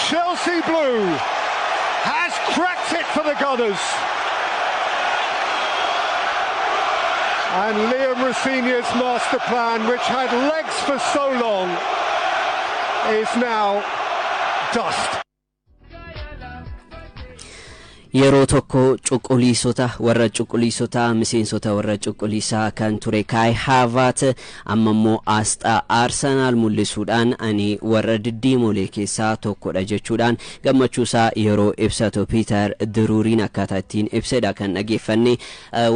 Chelsea blue has cracked it for the Gunners. And Liam Rosenior's master plan, which had legs for so long, is now dust. yeroo tokko cuquliisota warra cuquliisota miseensota warra cuquliisaa kan ture Kai Havertz ammammoo asxaa Arsenal mul'isuudhaan ani warra diddiimolee keessaa tokkodha jechuudhaan gammachuusaa yeroo ibsatu Peter Drury'n akkaataa ittiin ibsedha kan dhageeffanne.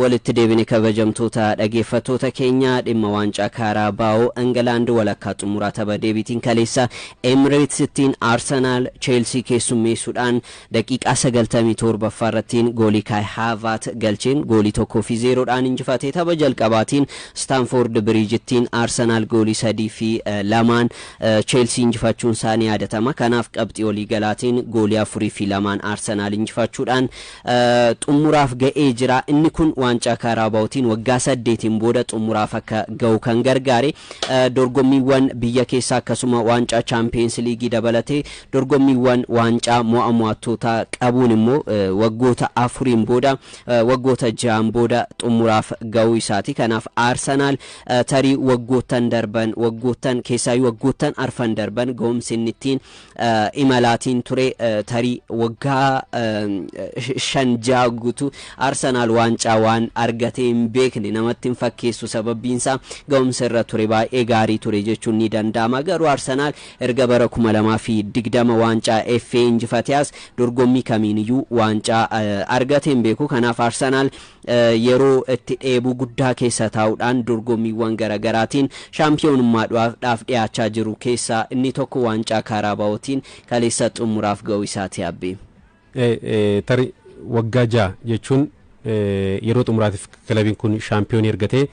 Walitti deebine kabajamtoota dhageeffattoota keenya dhimma waancaa Carabao England walakkaa xumuraa tapha deebiitiin kaleessa Emiratesittiin Arsenal Chelsea keessummeessuudhaan daqiiqaa 97 farratiin goolii Kai Havertz galcheen goolii 1-0dhaan injifatee tapha jalqabaatiin Stamford Bridge'ttiin Arsenal goolii 3-2 Chelsea injifachuun isaanii yaadatama. Kanaaf qabxii olii galaatiin goolii 4-2 Arsenal injifachuudhaan xumuraaf ga'ee jira. Inni kun waancaa Carabaotiin waggaa 8 booda xumuraaf akka ga'u kan gargaare. Dorgommiiwwan biyya keessaa akkasuma waancaa Champions League dabalatee dorgommiiwwan waancaa mo'amtoota qabuun immoo waggoota 4 booda waggoota 6 booda xumuraaf ga'uu isaati. Kanaaf Arsenal tarii waggoottan darban waggoottan keessaa waggoottan arfan darban ga'umsinittiin imalaatiin ture tarii waggaa 5 guutuu Arsenal waancaa waan argatee hin beekne namatti hin fakkeessu. Sababbiinsaa ga'umsa irra ture baay'ee gaarii ture jechuun ni danda'ama. Garuu Arsenal erga bara 2020 waancaa FA injifateas dorgommii kamiiniyyuu waancaa argatee hin beeku. Kanaaf Arsenal yeroo itti dheebuu guddaa keessa taa'uudhaan dorgommiiwwan garagaraatiin shaampiyoonummaadhaaf dhiyaachaa jiru keessaa inni tokko waancaa Carabaotiin kaleessa xumuraaf ga'uu isaati abbi. Tarii waggaa 6 jechuun yeroo xumuraatiif kilabiin kun shaampiyoonii argatee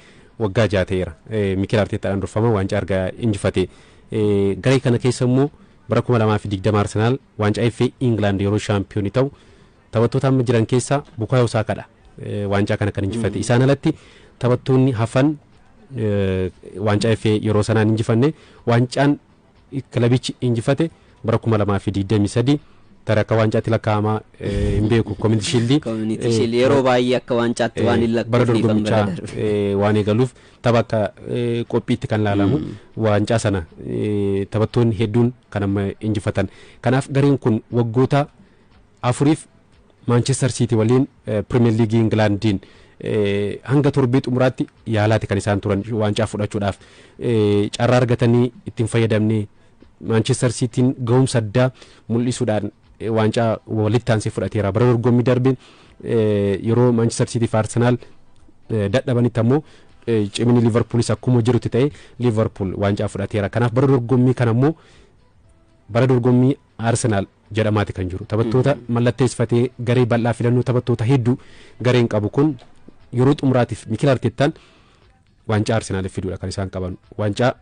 waggaa 6 ta'eera. Mikel Arteetaadhaan durfama waancaa argaa injifate. Garee kana keessa immoo bara 2020 Arsenal waancaa FA England yeroo shaampiyoonii ta'u taphattoota amma jiran keessaa Bukayo Sakadha waancaa kana kan injifate. Isaan alatti taphattoonni hafan waancaa FA yeroo sanaan injifanne. Waancaan kilabichi injifate bara 2023 tara akka waancaatti lakkaa'amaa hin beeku. Community Shield yeroo baay'ee akka waancaatti waan hin bara dorgommichaa waan eegaluuf tapha akka qophiitti kan laalamu waancaa sana taphattoonni hedduun kan amma injifatan. Kanaaf gareen kun waggoota 4f Manchester City waliin Premier League Englandiin hanga torbee xumuraatti yaalaati kan isaan turan waancaa fudhachuudhaaf. Carraa argatanii ittiin fayyadamne Manchester Cityin ga'umsa addaa mul'isuudhaan waancaa walitti aansee fudhateera. Bara dorgommii darbeen yeroo Manchester City fi Arsenal dadhabanitti ammoo cimini Liverpoolis akkuma jirutti ta'e Liverpool waancaa fudhateera. Kanaaf bara dorgommii kana ammoo bara dorgommii Arsenal jedhamaati kan jiru. Taphattoota mallatteessifatee garee bal'aa filannoo taphattoota hedduu gareen qabu kun yeroo xumuraatiif Mikel Arteetaan waancaa Arsenal fiduudha kan isaan qaban. Waancaa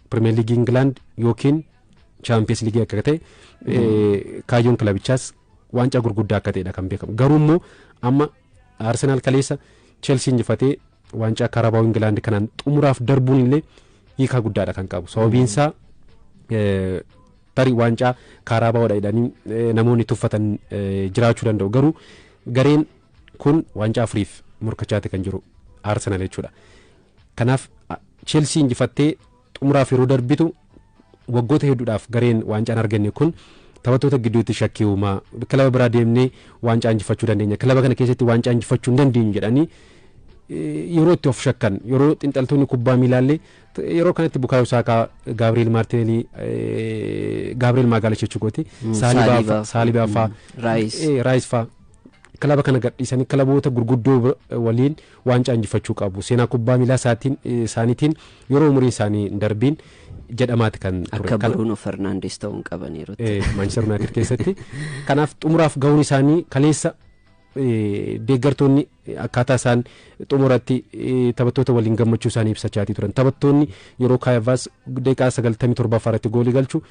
Premier League England yookiin Champions League akka ta'e kaayyoon kilabichaas waancaa gurguddaa akka ta'edha kan beekamu. Garuu immoo amma Arsenal kaleessa Chelsea injifatee waancaa Carabao England kanaan xumuraaf darbuun illee hiikaa guddaadha kan qabu. Sababiinsaa tarii waancaa Carabaoodha jedhanii namoonni tuffatan jiraachuu danda'u. Garuu gareen kun waancaa afuriif morkachaati kan jiru Arsenal jechuudha. Kanaaf Chelsea injifattee xumuraaf yeroo darbitu waggoota hedduudhaaf gareen waancaan arganne kun taphattoota gidduutti shakkii uumaa. Kilaba biraa deemnee waancaa injifachuu dandeenya, kilaba kana keessatti waancaa injifachuu hin dandeenyu jedhanii yeroo itti of shakkan, yeroo xinxaltoonni kubbaa miilaallee yeroo kanatti Bukayo Saka, Gabriel Martinelli, Gabriel Magalhaes jechuuti, Saliba faa, Rice faa kilaba kana gadhiisanii kilaboota gurguddoo waliin waancaa injifachuu qabu. Seenaa kubbaa miilaa isaaniitiin yeroo umuriin isaanii darbiin jedhamaati kan ture. Akka Bruno Fernandes ta'uun qabaniiru Manchester United keessatti. Kanaaf xumuraaf ga'uun isaanii kaleessa deeggartoonni akkaataa isaan xumuratti taphattoota waliin gammachuu isaanii ibsachaatii turan. Taphattoonni yeroo Kayavas daqiiqaa 97 irratti goolii galchu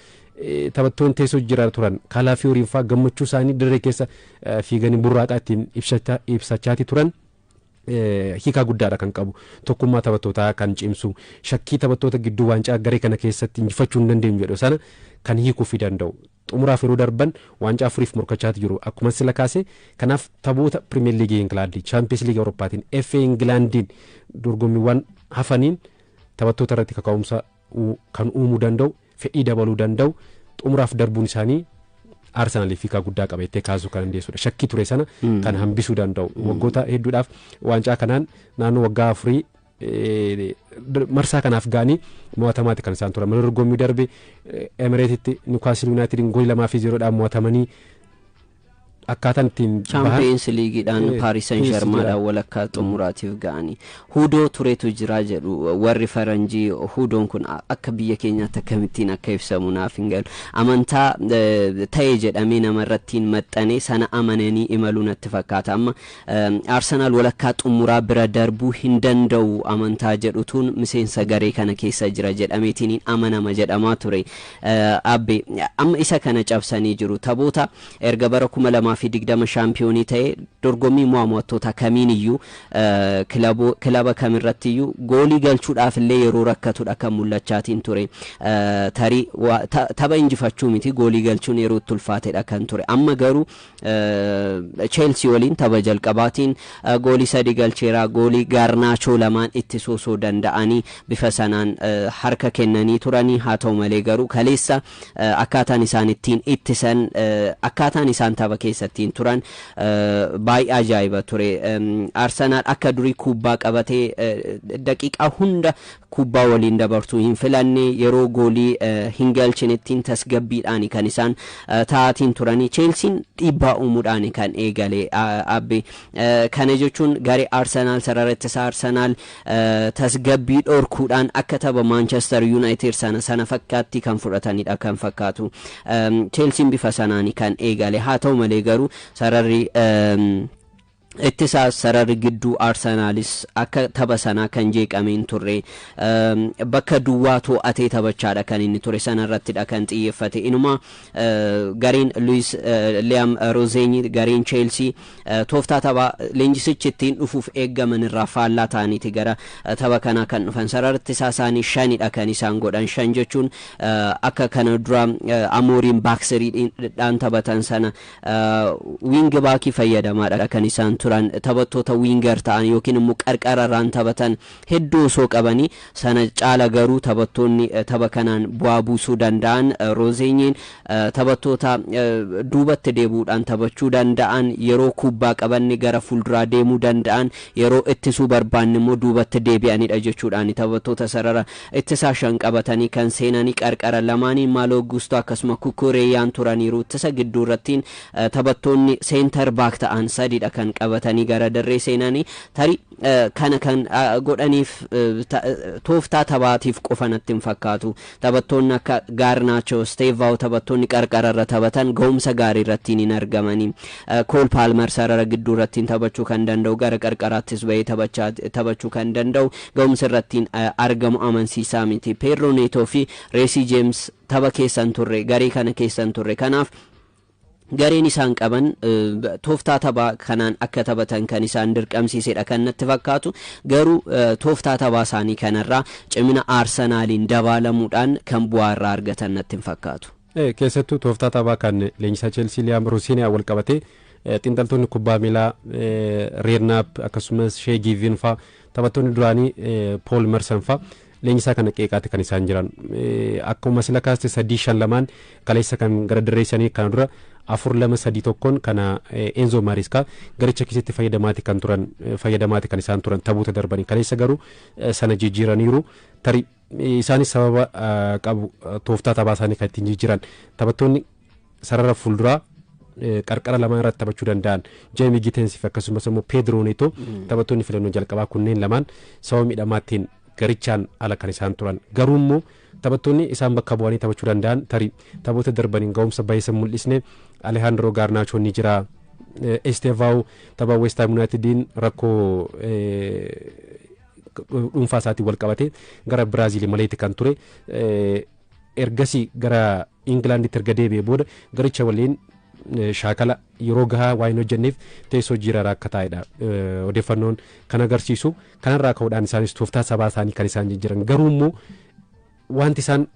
taphattoonni teessoo jira turan Kalafioriin faa gammachuu isaanii dirree keessa fiiganii burraaqaa ittiin ibsachaatii turan. Hiikaa guddaadha kan qabu. Tokkummaa taphattootaa kan cimsu, shakkii taphattoota gidduu waancaa garee kana keessatti injifachuu hin dandeenyu jedhu sana kan hiikuu fi danda'u. xumuraaf yeroo darban waancaa afuriif morkachaati jiru akkuma sila kaase kanaaf taphoota Premier League England Champions League Europaatiin FA Englandiin dorgommiiwwan hafaniin taphattoota irratti kaka'umsa kan uumuu danda'u fedhii dabaluu danda'u xumuraaf darbuun isaanii Arsenal fiikaa guddaa qabeettee kaasuu kan dandeessudha shakkii ture sana kan hambisuu danda'u waggoota hedduudhaaf waancaa kanaan naannoo waggaa afurii marsaa kanaaf gaanii mo'atamaati kan isaan turan dorgommii darbe Emireetitti Newcastle United goolii 2-0 mo'atamanii akkaataan ittiin Champions League dhaan Paris Saint-Germain dhaan walakkaa xumuraatiif ga'anii hudoo tureetu jira jedhu warri faranjii hudoon kun akka biyya keenyaatti akkamittiin akka ibsamu naaf hin galu amantaa ta'ee jedhamee namarrattiin maxxanee sana amananii imaluu natti fakkaata amma Arsenal walakkaa xumuraa bira darbuu hin danda'u amantaa jedhutuun miseensa garee kana keessa jira jedhameetiin amanama jedhamaa ture abbe amma isa kana cabsanii jiru taphoota erga bara 2020 shaampiyoonii ta'e dorgommii mo'amtoota kamiin iyyuu kilaba kamirratti iyyuu goolii galchuudhaaf illee yeroo rakkatudha kan mul'achaatiin ture tarii tapha injifachuu miti goolii galchuun yeroo tulfaatedha kan ture amma garuu Chelsea waliin tapha jalqabaatiin goolii 3 galcheera goolii Garnacho lamaan itti soosoo danda'anii bifa sanaan harka kennanii turanii haa ta'u malee garuu kaleessa akkaataan isaan ittiin ittisan akkaataan isaan tapha keessattiin turan baay'ee ajaa'iba ture Arsenal akka durii kubbaa qabatee daqiiqaa hunda kubbaa waliin dabartuu hin filanne yeroo goolii hin galchinettiin tasgabbiidhaan kan isaan taa'atiin turanii Chelsea dhiibbaa uumuudhaan kan eegale abbe kana jechuun garee Arsenal sarara ittisa Arsenal tasgabbii dhorkuudhaan akka tapha Manchester United sana fakkaatti kan fudhatanidha kan fakkaatu Chelsea bifa sanaanii kan eegale haa ta'u malee garuu sararri ittisa sararri gidduu Arsenalis akka tapha sanaa kan jeeqameen turre bakka duwwaa to'atee taphachaadha kan inni ture sanarrattidha kan xiyyeeffate inuma gareen Luis Liam Rozenyi gareen Chelsea tooftaa tapha leenjisichi ittiin dhufuuf eeggaman irraa faallaa ta'aniiti gara tapha kanaa kan dhufan sararri ittisaa isaanii 5dha kan isaan godhan 5 jechuun akka kana dura Amorim baksiriidhaan taphatan sana wing backii fayyadamaadha kan isaan turan taphattoota winger ta'an yookiin immoo qarqararraan taphatan hedduu osoo qabanii sana caala garuu taphattoonni tapha kanaan bu'aa buusuu danda'an Rozenyiin taphattoota duubatti deebuudhaan taphachuu danda'an yeroo kubbaa qabanne gara fuulduraa deemuu danda'an yeroo ittisuu barbaanne immoo duubatti deebi'anidha jechuudhaan taphattoota sarara ittisaa 5 qabatanii kan seenanii qarqara lamaaniin Malo Gusto akkasuma Kukureeyaan turaniiru ittisa gidduu irrattiin taphattoonni center back ta'an 3dha kan qabatanii gara darree seenanii tarii kana kan godhaniif tooftaa taphaatiif qofa natti hin fakkaatu taphattoonni akka Garnacho Stevao taphattoonni qarqararra taphatan ga'umsa gaarii irrattiin hin argamanii Cole Palmer sarara gidduu irrattiin taphachuu kan danda'u gara qarqaraattis bahee taphachuu kan danda'u ga'umsa irrattiin argamu amansiisaa miti Pedro Neto fi Reece James tapha keessan turre garee kana keessan turre kanaaf gareen isaan qaban tooftaa taphaa kanaan akka taphatan kan isaan dirqamsiisedha kan natti fakkaatu garuu tooftaa taphaa isaanii kanarraa cimina Arsenaaliin dabaalamuudhaan kan bu'aa irraa argatan natti hin fakkaatu. Keessattuu tooftaa taphaa kan leenjisaa Chelsea Liam Rozenyi wal qabatee xiinxaltoonni kubbaa miilaa Redknapp akkasumas Shea Given faa taphattoonni duraanii Paul Merson faa leenjisaa kana qeeqaatti kan isaan jiran akkuma sila kaaste 3-5 kaleessa kan gara dirreessanii kana dura 4-2-3 kana Enzo Maresca garicha keessatti fayyadamaati kan isaan turan taphoota darbanii kaleessa garuu sana jijjiiraniiru tarii isaanis sababa qabu tooftaa taphaa isaanii kan ittiin jijjiiran taphattoonni sarara fuulduraa qarqara lamaan irratti taphachuu danda'an Jamie Gittens akkasumas immoo Pedro Neto taphattoonni filannoo jalqabaa kunneen lamaan sababa miidhamaattiin garichaan ala kan isaan turan garuu immoo taphattoonni isaan bakka bu'anii taphachuu danda'an tarii taphoota darbaniin ga'umsa baay'isa mul'isne Alejandro Garnacho ni jira Estevao tapha West Ham Unitediin rakkoo dhuunfaa isaatiin wal qabate gara Biraazil maleetti kan ture ergasii gara Ingilaanditti erga deebi'ee booda garicha waliin shaakala yeroo gahaa waa hin hojjenneef teessoo jiraara akka taa'edha odeeffannoon kan agarsiisu kanarraa ka'uudhaan isaanis tooftaa sabaa isaanii kan isaan jijjiiran garuu immoo wanti isaan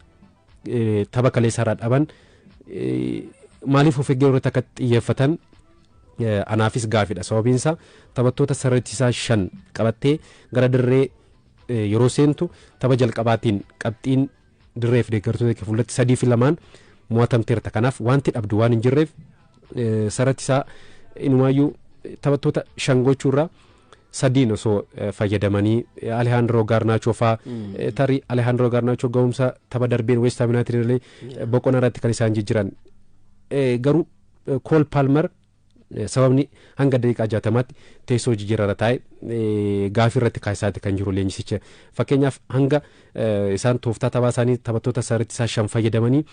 tapha kaleessaarraa dhaban maaliif of eeggannoo irratti akka xiyyeeffatan anaafis gaafidha. Sababiin isaa taphattoota sarartisaa 5 qabattee gara dirree yeroo seentu tapha jalqabaatiin qabxiin dirreef deeggartoota fuulatti 3-2 mo'atamteerta. Kanaaf wanti dhabdu waan hin jirreef sarartisaa inumaayyuu taphattoota 5 gochuurraa 3 osoo fayyadamanii Alejandro Garnacho faa tarii Alejandro Garnacho ga'umsa tapha darbeen West Ham United illee boqonnaa irratti kan isaan jijjiiran. Garuu Cole Palmer sababni hanga daqiiqaa 60tti teessoo jijjiirara taa'e gaafii irratti kaasaati kan jiru leenjisicha. Fakkeenyaaf hanga isaan tooftaa taphaa isaanii taphattoota sarartisaa 5 fayyadamanii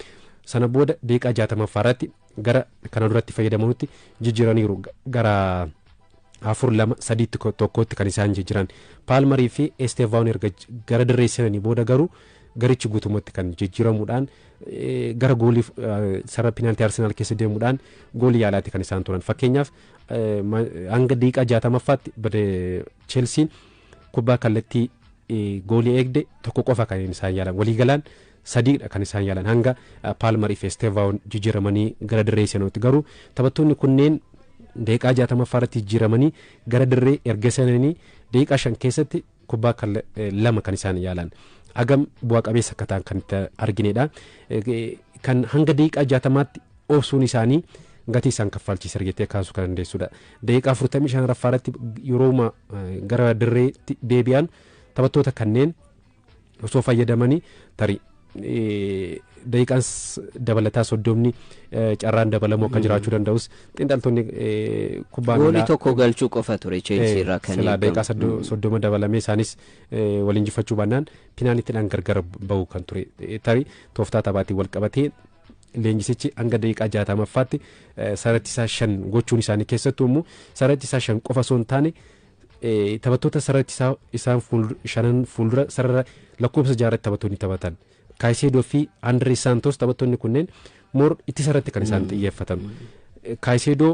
sana booda daqiiqaa 60 irratti gara kana duratti fayyadamuutti jijjiiraniiru gara 4-2-3-1 kan isaan jijjiiran. Palmerii fi Estevan erga gara dirree seenanii booda garuu garichi guutumatti kan jijjiiramuudhaan gara goolii sarara penaltii Arsenaal keessa deemuudhaan goolii yaalaatti kan isaan turan. Fakkeenyaaf hanga daqiiqaa 60ffaatti bade Chelsea kubbaa kallattii goolii eegde tokko qofa kan isaan yaalan. Waliigalaan 3 kan isaan yaalan hanga Palmerii fi Estevan jijjiiramanii gara dirree seenuutti. Garuu taphattoonni kunneen daqiiqaa 60ffaatti jijjiiramanii gara dirree erga seenanii daqiiqaa 5 keessatti kubbaa 2 kan isaan yaalan. Agam bu'aa qabeessa akka ta'an kan itti arginedha. Kan hanga daqiiqaa 60tti obsuun isaanii gatii isaan kaffalchiisa argatee kaasuu kan dandeessudha. Daqiiqaa 45ffaatti yerooma gara dirreetti deebi'an taphattoota kanneen osoo fayyadamanii tarii daqiiqaan dabalataa 30 carraan dabalamoo akka jiraachuu danda'us xiinxaltoonni kubbaa miilaa goolii tokko galchuu qofa ture Chelsea irraa kan eegamu. Daqiiqaa 30 dabalamee isaanis waliin injifachuu baannaan pinaaliitiidhaan gargar ba'uu kan ture. Tarii tooftaa taphaatiin wal qabatee leenjisichi hanga daqiiqaa 60ffaatti sarartisaa 5 gochuun isaanii keessattuu immoo sarartisaa 5 qofa osoo hin taane taphattoota sarartisaa isaan 5 fuuldura sarara lakkoofsa 6 taphattoonni taphatan. Kaayiseedoo fi Andree Santos taphattoonni kunneen moor itti sarratti kan isaan xiyyeeffatan. Kaayiseedoo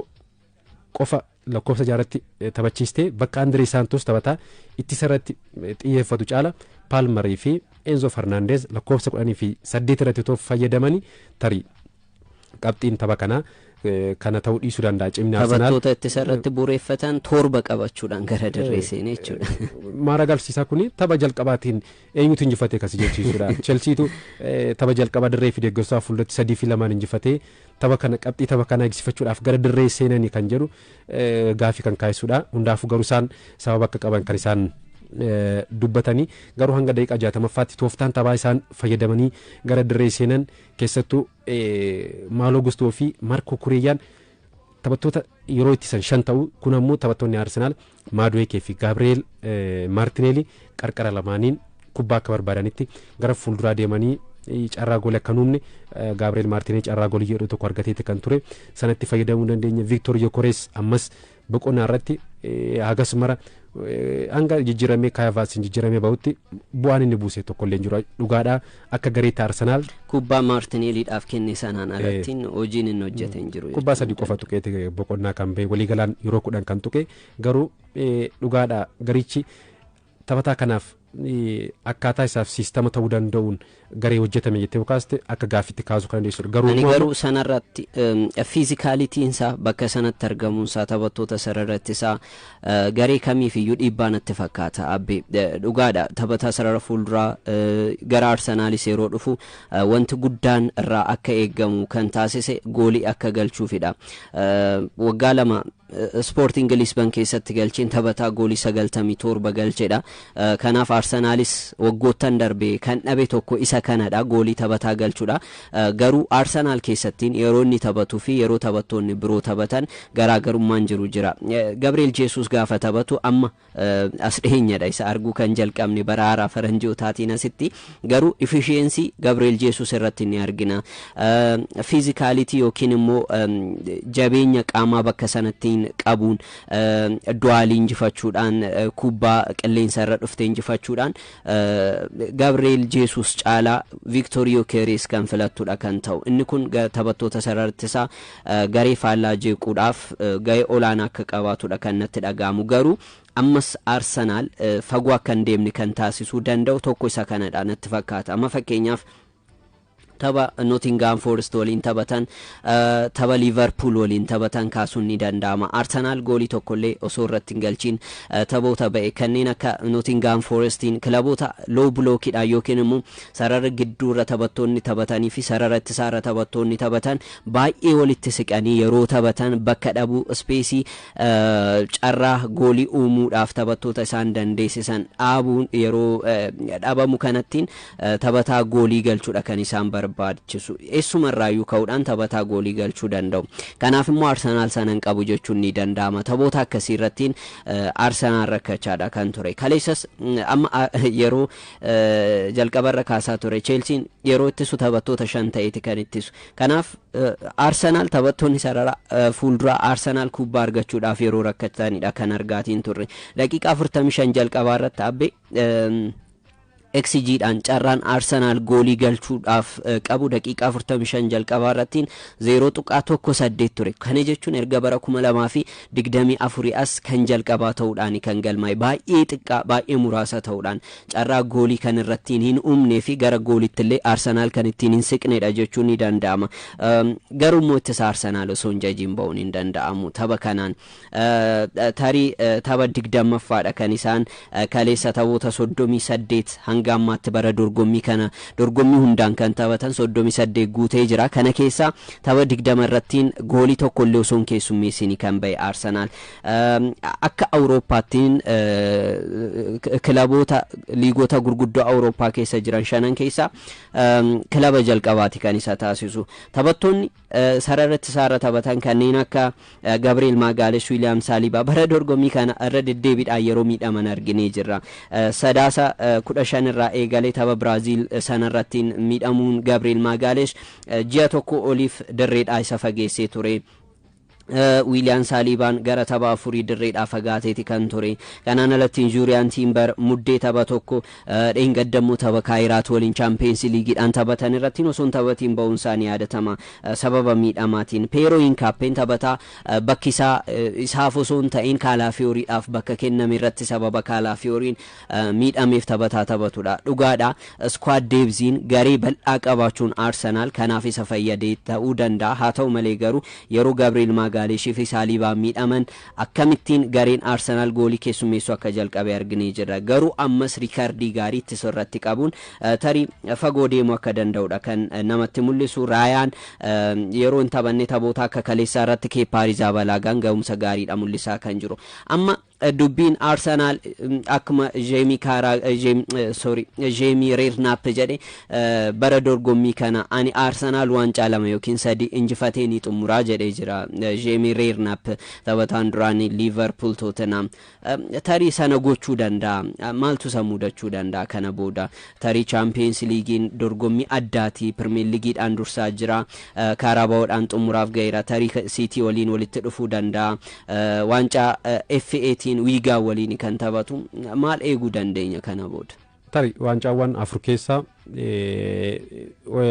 qofa lakkoofsa 6 taphachiistee bakka Andree Santos taphataa itti sarratti xiyyeeffatu caala Palmerii fi Enzo Fernandez lakkoofsa 10 fi 8 irratti fayyadamanii tarii qabxiin tapha kanaa kana ta'uu dhiisuu danda'a. Cimni Arsenaal taphattoota itti sarratti bureeffatan torba qabachuudhaan gara dirree seenee jechuudha. Maara agarsiisaa kun tapha jalqabaatiin eenyutu injifatee kasi jechuudha. Chelseatu tapha jalqabaa dirree fi deeggarsaa fuuldratti 3-2 injifatee tapha kana qabxii tapha kana eegsifachuudhaaf gara dirree seenanii kan jedhu gaafii kan kaasisuudha. Hundaafuu garuu isaan sababa akka qaban kan isaan dubbatanii garuu hanga daqiiqaa 60ffaatti tooftaan taphaa isaan fayyadamanii gara dirree seenan keessattuu Malo Gusto fi Marco Kuriyaan taphattoota yeroo ittisan 5 ta'u. Kun ammoo taphattoonni Arsenaal Madueke fi Gabriel Martinelli qarqara lamaaniin kubbaa akka barbaadanitti gara fuulduraa deemanii carraa goolii akka nuumne Gabriel Martinelli carraa goolii jedhu tokko argateetti kan ture sanatti fayyadamuu dandeenya. Victor Gyökeres ammas boqonnaa irratti hagas mara hanga jijjiiramee Kayavaasin jijjiiramee ba'utti bu'aan inni buuse tokko illee jiru dhugaadhaa akka gareetti Arsenaal kubbaa Martinelliidhaaf kenne sanaan alattiin hojiin inni hojjete hin jiru. Kubbaa 3 qofa tuqeeti boqonnaa kan ba'e waliigalaan yeroo 10 kan tuqe garuu dhugaadhaa garichi taphataa kanaaf akkaataa isaaf siistama ta'uu danda'uun garee hojjetame jettee kaaste akka gaafitti kaasuu kan dandeessu. Garuu sanarratti fiizikaalitiin isaa bakka sanatti argamuun isaa taphattoota sararratti isaa garee kamiif iyyuu dhiibbaa natti fakkaata. Abbee dhugaadha taphataa sarara fuulduraa gara Arsenaalis yeroo dhufu wanti guddaan irraa akka eegamu kan taasise goolii akka galchuufidha. Waggaa 2 Sporting Lisbon keessatti galcheen taphataa goolii 97 galcheedha. Kanaaf Arsenaalis waggoottan darbe kan dhabe tokko isa kanadha goolii taphataa galchuudha. Garuu Arsenaal keessattiin yeroo inni taphatuu fi yeroo taphattoonni biroo taphatan garaagarummaan jiru jira. Gabriel Jesus gaafa taphatu amma as dhiyeenyadha isa arguu kan jalqabne bara haaraa faranjootaatiin asitti garuu efficiency Gabriel Jesus irratti ni argina. Physicality yookiin immoo jabeenya qaamaa bakka sanatti qabuun du'aalii injifachuudhaan kubbaa qilleensa irra dhuftee injifachuudhaan Gabriel Jesus caalaa Victor Gyökeres kan filattudha kan ta'u. Inni kun taphattoota sarartisaa garee faallaa jeequudhaaf gahee olaanaa akka qabaatudha kan natti dhaga'amu. Garuu ammas Arsenaal fagoo akka hin deemne kan taasisuu danda'u tokko isa kanadha natti fakkaata. Amma fakkeenyaaf tapha Nottingham Forest waliin taphatan tapha Liverpool waliin taphatan kaasuun ni danda'ama. Arsenal goolii tokkollee osoo irratti hin galchiin taphoota ba'e kanneen akka Nottingham Forestiin kilaboota low blockidha yookiin immoo sarara gidduurra taphattoonni taphatanii fi sarara ittisaarra taphattoonni taphatan baay'ee walitti siqanii yeroo taphatan bakka dhabuu ispeesii carraa goolii uumuudhaaf taphattoota isaan dandeessisan dhaabuun yeroo dhabamu kanattiin taphataa goolii galchuudha kan isaan barbaachisu. Eessumarraayyuu ka'uudhaan taphataa goolii galchuu danda'u. Kanaaf immoo Arsenaal sanan qabu jechuun ni danda'ama. Taphoota akkasii irrattiin Arsenaal rakkachaadha kan ture. Kaleessas amma yeroo jalqabarra kaasaa ture Chelsean yeroo ittisu taphattoota 5 ta'eeti kan ittisu. Kanaaf Arsenaal taphattoonni sarara fuuldura Arsenaal kubbaa argachuudhaaf yeroo rakkatanidha kan argaatiin turre. Daqiiqaa 45 jalqabaa irratti abbe XG dhaan carraan Arsenal goolii galchuudhaaf qabu daqiiqaa 45 jalqabaa irrattiin 0.18 ture. Kana jechuun erga bara 2024 as kan jalqabaa ta'uudhaan kan galmaa'e baay'ee xiqqaa baay'ee muraasa ta'uudhaan carraa goolii kan irrattiin hin uumnee fi gara gooliitti illee Arsenal kan ittiin hin siqnedha jechuun ni danda'ama. Garuu immoo ittisa Arsenal osoo hin jajiin ba'uun hin danda'amu. Tapha kanaan tarii tapha 20ffaadha kan isaan kaleessa taphoota 38 hanga ammaatti bara dorgommii kana dorgommii hundaan kan taphatan 38 guutee jira. Kana keessa tapha 20 irrattiin goolii tokkollee osoo hin keessummeessini kan ba'e Arsenal akka Awurooppaattiin kilaboota liigota gurguddoo Awurooppaa keessa jiran 5 keessa kilaba jalqabaati kan isa taasisu. Taphattoonni sararratti isaarra taphatan kanneen akka Gabriel Magalhaes, William Saliba bara dorgommii kana irra deddeebiidhaan yeroo miidhaman arginee jirra. Sadaasa 15 irraa eegalee tapha Brazil sanarrattiin miidhamuun Gabriel Magalhaes ji'a tokko oliif dirreedhaa isa fageessee ture. William Salibaan gara tapha 4 dirreedhaa fagaateeti kan ture. Kanaan alatti Julian Timber muddee tapha tokko dheengaddammoo tapha Kaayiraat waliin Champions League'dhaan taphatan irratti osoo taphatiin ba'uun isaanii yaadatama sababa miidhamaatiin. Pero Hinkaappeen taphataa bakki isaaf osoo hin ta'in Kaalaafiyooriidhaaf bakka kenname irratti sababa Kaalaafiyooriin miidhameef taphataa taphatudha. Dhugaadha squad depth'n garee bal'aa qabaachuun Arsenal kanaaf isa fayyadee ta'uu danda'a. Haa ta'u malee garuu yeroo Gabriel Magalhaes fi Salibaa miidhaman akkamittiin gareen Arsenal goolii keessummeessu akka jalqabe arginee jirra. Garuu ammas riikardii gaarii ittisa irratti qabuun tarii fagoo deemuu akka danda'udha kan namatti mul'isu. Raayaan yeroo hin taphanne taphoota akka kaleessaa irratti Kepa Arrizabalagaan ga'umsa gaariidha mul'isaa kan jiru. Amma dubbiin Arsenal akkuma Jamie Redknapp jedhe bara dorgommii kana ani Arsenal waancaa 2 yookiin 3 injifatee ni xumuraa jedhee jira. Jamie Redknapp taphataan duraanii Liverpool Tottenham tarii sana gochuu danda'a. Maaltu isa mudachuu danda'a kana booda tarii Champions League'n dorgommii addaati Premier League'dhaan dursaa jira. Karabaoodhaan xumuraaf ga'eera. Tarii City waliin walitti dhufuu danda'a. Waancaa FA wiigaa waliin kan taphatu maal eeguu dandeenya kana booda? Tarii waancaawwan 4 keessaa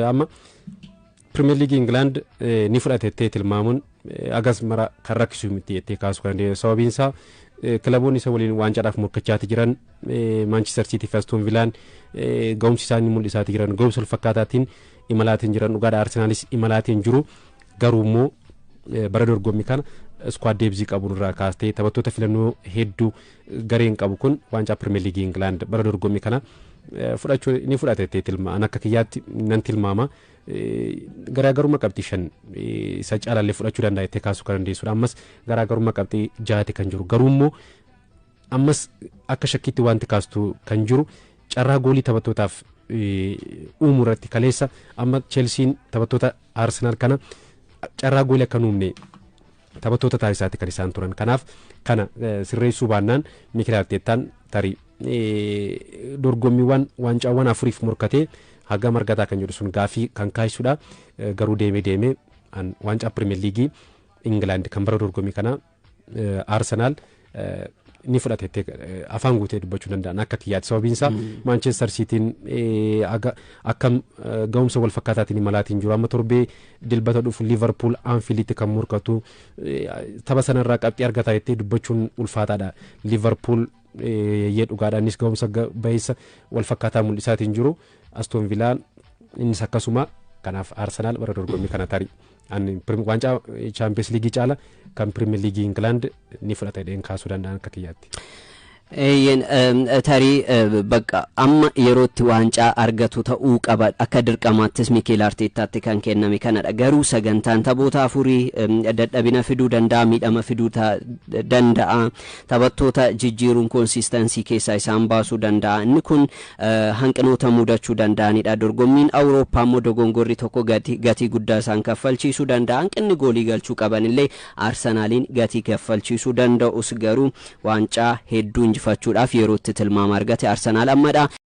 amma Premier League England ni fudhatettee tilmaamuun agas mara kan rakkisu miti jettee kaasuu kan dandeenyu. Sababiin isaa kilaboonni isa waliin waancaadhaaf morkachaati jiran Manchester City fi Aston Villaan ga'umsi isaanii mul'isaati jiran ga'umsa wal fakkaataatiin imalaatiin jiran. Dhugaadha Arsenaalis imalaatiin jiru. Garuu immoo bara dorgommii kana squad depth qabu irraa kaastee taphattoota filannoo hedduu gareen qabu kun waancaa Premier League England bara dorgommii kana fudhachuu ni fudhatettee tilmaama. Akka kiyyaatti nan tilmaama. Garaagarummaa qabxii 5 isa caalaallee fudhachuu danda'a jettee kaasuu kan dandeessudha. Ammas garaagarummaa qabxii 6 kan jiru. Garuu immoo ammas akka shakkiitti wanti kaastu kan jiru carraa goolii taphattootaaf uumuu irratti kaleessa amma Chelsean taphattoota Arsenal kana carraa goolii akka uumne taphattoota taasisaatti kan isaan turan. Kanaaf kana sirreessuu baannaan Mikel Arteetaan tarii dorgommiiwwan waancaawwan 4f morkatee haga margataa kan jedhu sun gaafii kan kaasisuudha. Garuu deemee waancaa Premier League England kan bara dorgommii kana Arsenal ni fudhatettee afaan guutee dubbachuu danda'an akka kiyyaatti. Sababiin isaa Manchester City'n akkam ga'umsa wal fakkaataatiin imalaatiin jiru. Amma torbee dilbata dhufu Liverpool Anfielditti kan morkatu tapha sanarraa qabxii argataa jettee dubbachuun ulfaataadha. Liverpool dhugaadhaanis ga'umsa baay'isa wal fakkaataa mul'isaatiin jiru. Aston Villaan innis akkasuma kanaaf Arsenal bara dorgommii kana tarii waancaa Champions League caala kan Premier League England ni fudhata jedheen kaasuu danda'an akka kiyyaatti. tarii bakka amma yerootti waancaa argatu ta'uu qaba akka dirqamaattis Mikel Artetaatti kan kenname kanadha garuu sagantaan taphoota afurii dadhabina fiduu danda'a miidhama fiduu danda'a taphattoota jijjiiruun konsistansii keessaa isaan baasuu danda'a inni kun hanqinoota mudachuu danda'anidha dorgommiin Awurooppaa immoo dogongorri tokko gatii guddaa isaan kaffalchiisuu danda'a hanqinni goolii galchuu qabanillee Arsenaaliin gatii kaffalchiisuu danda'us garuu waancaa hedduu injifachuudhaaf yerootti tilmaama argate Arsenaal ammadha